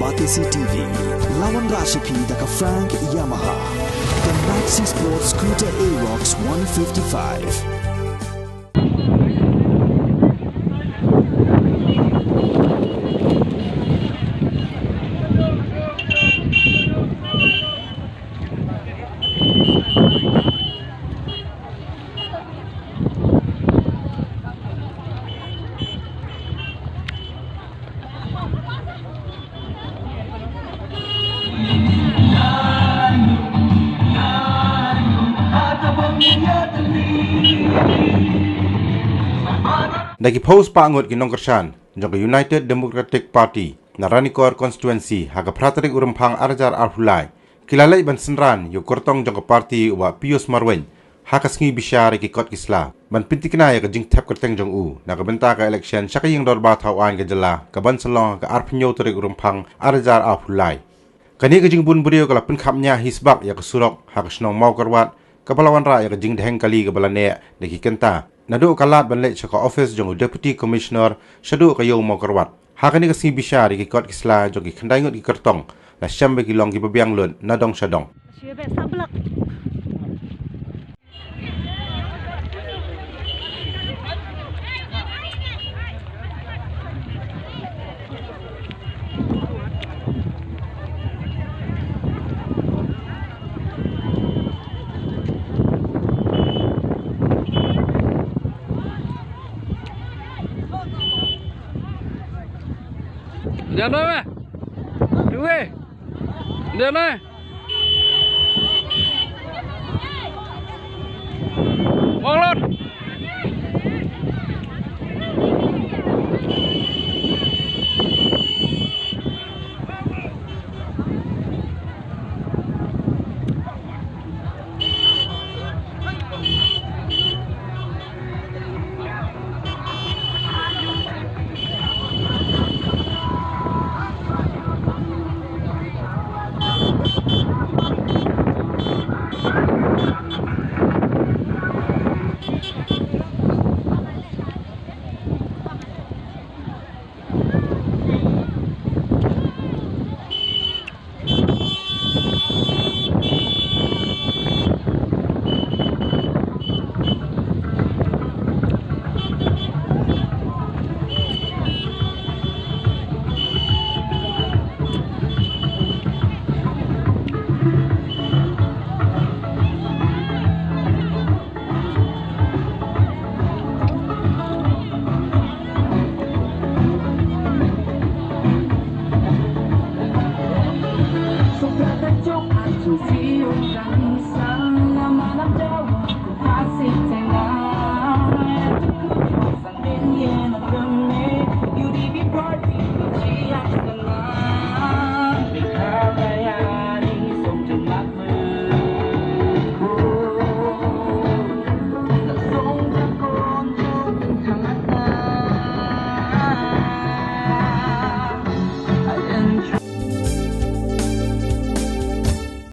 Batisi TV, lawan Rashipi daka Frank Yamaha, the Maxi Sports Scooter Arox 155. Dagi post pangut ki Nongkyrshan, jangka United Democratic Party, Naranikor Constituency, haga pratarik urempang arjar arhulai, kilalai ban senran yu kortong jangka parti wa Pius Marwen, haka sengi bisyari ki kot kisla, ban pinti kena ya ka jing tap kerteng jang u, naga benta ka election syaka yang dorba tauan ka jela, ka ban selong ka arpenyo tarik urempang arjar arhulai. Kani ka jing bun buriyo kala penkapnya hisbak ya ka Surok, haka Shnong Mawkyrwat, kapalawan ra ya ka jing deheng kali ka balane dagi kenta. Nadu kalat ban lek chaka office jong deputy commissioner shadu ka yo Mawkyrwat. Hakani ka si bisyari ki kot kisla jong ki khandai ngot ki kertong la syambe ki long ki babiang lun nadong syadong. Jangan apa? Dua. Jangan. Mongolot.